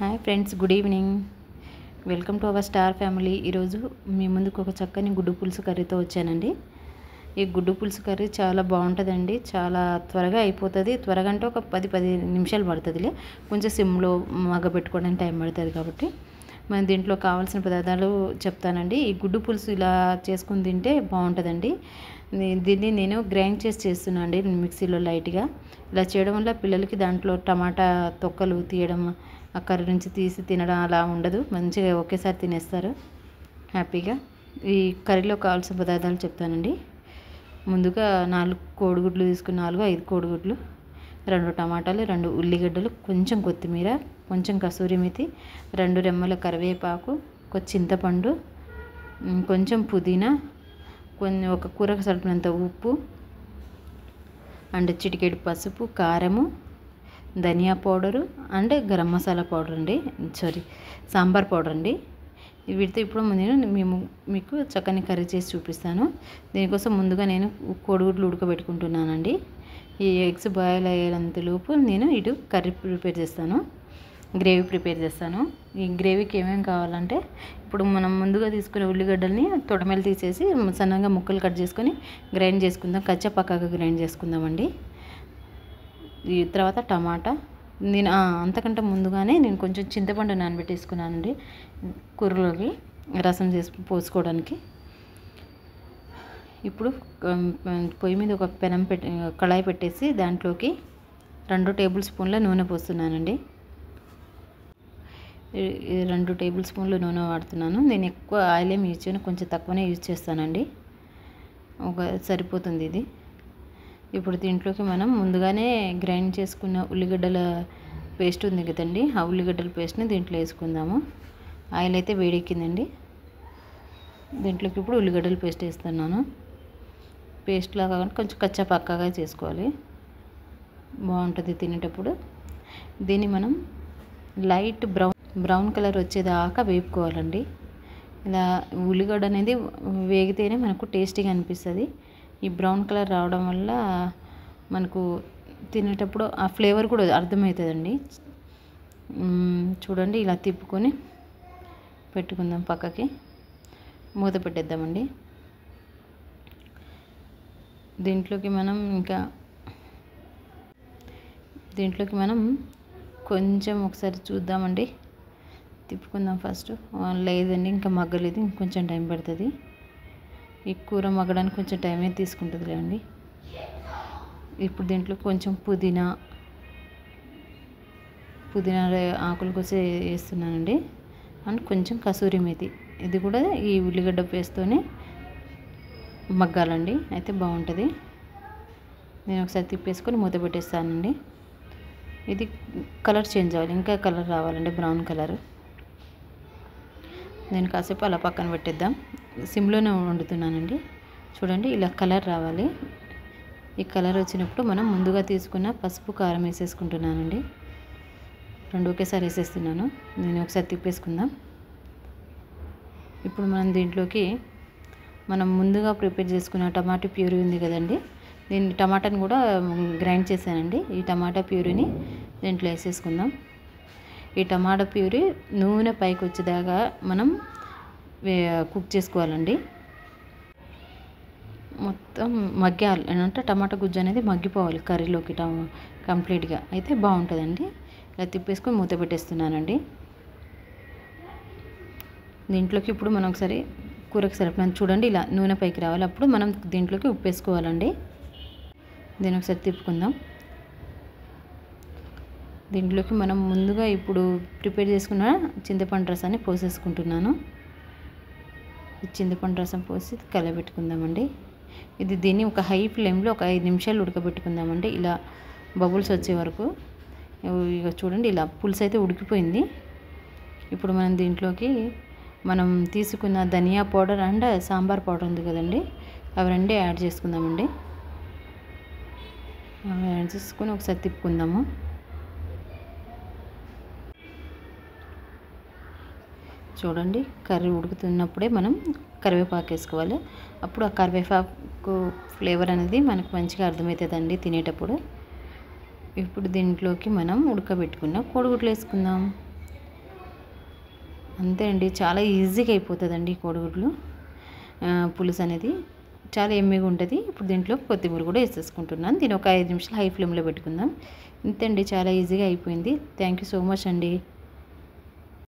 Hi friends, good evening. Welcome to our star family. ఈరోజు మీ ముందుకు ఒక చక్కని గుడ్డు పులుసు కర్రీతో వచ్చానండి. ఈ గుడ్డు పులుసు కర్రీ చాలా బాగుంటుందండి. చాలా త్వరగా అయిపోతుంది. త్వరగా అంటే ఒక 10 నిమిషాలు పడుతుందిలే. కొంచెం సిమ్లో మగ్గబెట్టుకోవడానికి టైం పడుతుంది కాబట్టి మనం దీంట్లో కావాల్సిన పదార్థాలు చెప్తానండి. ఈ గుడ్డు పులుసు ఇలా చేసుకుని తింటే బాగుంటుందండి. దీన్ని నేను గ్రైండ్ చేస్తున్నాను అండి మిక్సీలో లైట్గా. ఇలా చేయడం వల్ల పిల్లలకి దాంట్లో టమాటా తొక్కలు తీయడం, ఆ కర్రీ నుంచి తీసి తినడం అలా ఉండదు. మంచిగా ఒకేసారి తినేస్తారు హ్యాపీగా. ఈ కర్రీలో కావాల్సిన పదార్థాలు చెప్తానండి. ముందుగా 4 కోడిగుడ్లు తీసుకుని 4-5 కోడిగుడ్లు, 2 టమాటాలు, 2 ఉల్లిగడ్డలు, కొంచెం కొత్తిమీర, కొంచెం కసూరి మెతి, 2 రెమ్మల కరివేపాకు, ఒక చింతపండు, కొంచెం పుదీనా, ఒక కూరకు సరిపడినంత ఉప్పు అండ్ చిటికెడు పసుపు, కారము, ధనియా powder and garam masala powder అండి, సాంబార్ పౌడర్ అండి. వీటితో ఇప్పుడు నేను మీకు చక్కని కర్రీ చేసి చూపిస్తాను. దీనికోసం ముందుగా నేను కోడిగుడ్లు ఉడకబెట్టుకుంటున్నానండి. ఈ ఎగ్స్ బాయిల్ అయ్యేంతలోపు నేను ఇటు కర్రీ ప్రిపేర్ చేస్తాను, గ్రేవీ ప్రిపేర్ చేస్తాను. ఈ గ్రేవీకి ఏమేమి కావాలంటే, ఇప్పుడు మనం ముందుగా తీసుకునే ఉల్లిగడ్డల్ని తొడమెలు తీసేసి సన్నగా ముక్కలు కట్ చేసుకొని గ్రైండ్ చేసుకుందాం. కచ్చా పక్కాగా గ్రైండ్ చేసుకుందామండి. ఈ తర్వాత టమాటా, నేను అంతకంటే ముందుగానే నేను కొంచెం చింతపండు నానబెట్టేసుకున్నానండి కూరలోకి రసం చేసి పోసుకోవడానికి. ఇప్పుడు పొయ్యి మీద ఒక కళాయి పెట్టేసి దాంట్లోకి 2 టేబుల్ స్పూన్ల నూనె పోస్తున్నానండి. 2 టేబుల్ స్పూన్లు నూనె వాడుతున్నాను. నేను ఎక్కువ ఆయిల్ ఏమి యూజ్ చేయను, కొంచెం తక్కువనే యూజ్ చేస్తానండి. సరిపోతుంది ఇది. ఇప్పుడు దీంట్లోకి మనం ముందుగానే గ్రైండ్ చేసుకున్న ఉల్లిగడ్డల పేస్ట్ ఉంది కదండి, ఆ ఉల్లిగడ్డల పేస్ట్ని దీంట్లో వేసుకుందాము. ఆయిల్ అయితే వేడెక్కిందండి. దీంట్లోకి ఇప్పుడు ఉల్లిగడ్డల పేస్ట్ వేస్తున్నాను. పేస్ట్ లాగా కొంచెం కచ్చా పక్కాగా చేసుకోవాలి, బాగుంటుంది తినేటప్పుడు. దీన్ని మనం లైట్ బ్రౌన్ కలర్ వచ్చేదాకా వేపుకోవాలండి. ఇలా ఉల్లిగడ్డ అనేది వేగితేనే మనకు టేస్టీగా అనిపిస్తుంది. ఈ బ్రౌన్ కలర్ రావడం వల్ల మనకు తినేటప్పుడు ఆ ఫ్లేవర్ కూడా అర్థమవుతుందండి. చూడండి, ఇలా తిప్పుకొని పెట్టుకుందాం పక్కకి. మూత పెట్టేద్దామండి. దీంట్లోకి మనం కొంచెం ఒకసారి చూద్దామండి, తిప్పుకుందాం ఫస్ట్. లేదండి, ఇంకా మగ్గలేదు, ఇంకొంచెం టైం పడుతుంది. ఈ కూర మగ్గడానికి కొంచెం టైమే తీసుకుంటుంది అండి. ఇప్పుడు దీంట్లో కొంచెం పుదీనా ఆకులు కోసి వేస్తున్నానండి. అండ్ కొంచెం కసూరి మెతి, ఇది కూడా ఈ ఉల్లిగడ్డ పేస్తోనే మగ్గాలండి, అయితే బాగుంటుంది. నేను ఒకసారి తిప్పేసుకొని మూత పెట్టేస్తానండి. ఇది కలర్ చేంజ్ అవ్వాలి, ఇంకా కలర్ రావాలండి, బ్రౌన్ కలర్. నేను కాసేపు అలా పక్కన పెట్టేద్దాం. సిమ్లోనే వండుతున్నానండి. చూడండి, ఇలా కలర్ రావాలి. ఈ కలర్ వచ్చినప్పుడు మనం ముందుగా తీసుకున్న పసుపు, కారం వేసేసుకుంటున్నానండి. 2 ఒకేసారి వేసేస్తున్నాను. నేను ఒకసారి తిప్పేసుకుందాం. ఇప్పుడు మనం దీంట్లోకి మనం ముందుగా ప్రిపేర్ చేసుకున్న టమాటా ప్యూరీ ఉంది కదండి, దీన్ని టమాటాని కూడా గ్రైండ్ చేశానండి. ఈ టమాటా ప్యూరీని దీంట్లో వేసేసుకుందాం. ఈ టమాటా ప్యూరీ నూనె పైకి వచ్చేదాకా మనం కుక్ చేసుకోవాలండి. మొత్తం మగ్గాలి అంటే టమాటా గుజ్జు అనేది మగ్గిపోవాలి కర్రీలోకి కంప్లీట్గా, అయితే బాగుంటుందండి. ఇలా తిప్పేసుకొని మూత పెట్టేస్తున్నానండి. దీంట్లోకి ఇప్పుడు మనం ఒకసారి కూరకు సరిపడినంత చూడండి, ఇలా నూనె పైకి రావాలి. అప్పుడు మనం దీంట్లోకి ఉప్పు వేసుకోవాలండి. దీన్ని ఒకసారి తిప్పుకుందాం. దీంట్లోకి మనం ముందుగా ఇప్పుడు ప్రిపేర్ చేసుకున్న చింతపండు రసాన్ని పోసేసుకుంటున్నాను. ఈ చింతపండు రసం పోసి కలబెట్టుకుందామండి. దీన్ని ఒక హై ఫ్లేమ్లో ఒక 5 నిమిషాలు ఉడకబెట్టుకుందామండి, ఇలా బబుల్స్ వచ్చే వరకు. ఇక చూడండి, ఇలా పులుసు అయితే ఉడికిపోయింది. ఇప్పుడు మనం దీంట్లోకి మనం తీసుకున్న ధనియా పౌడర్ అండ్ సాంబార్ పౌడర్ ఉంది కదండి, అవి 2 యాడ్ చేసుకుందామండి. యాడ్ చేసుకొని ఒకసారి తిప్పుకుందాము. చూడండి, కర్రీ ఉడుకుతున్నప్పుడే మనం కరివేపాకు వేసుకోవాలి. అప్పుడు ఆ కరివేపాకు ఫ్లేవర్ అనేది మనకు మంచిగా అర్థమవుతుందండి తినేటప్పుడు. ఇప్పుడు దీంట్లోకి మనం ఉడకబెట్టుకున్న కోడిగుడ్లు వేసుకుందాం. అంతే అండి, చాలా ఈజీగా అయిపోతుందండి కోడిగుడ్లు పులుసు అనేది చాలా ఎమ్మిగా ఉంటుంది. ఇప్పుడు దీంట్లో కొత్తిమీర కూడా వేసేసుకుంటున్నాను. దీని ఒక 5 నిమిషాలు హై ఫ్లేమ్లో పెట్టుకుందాం. ఇంతే అండి, చాలా ఈజీగా అయిపోయింది. థ్యాంక్ యూ సో మచ్ అండి.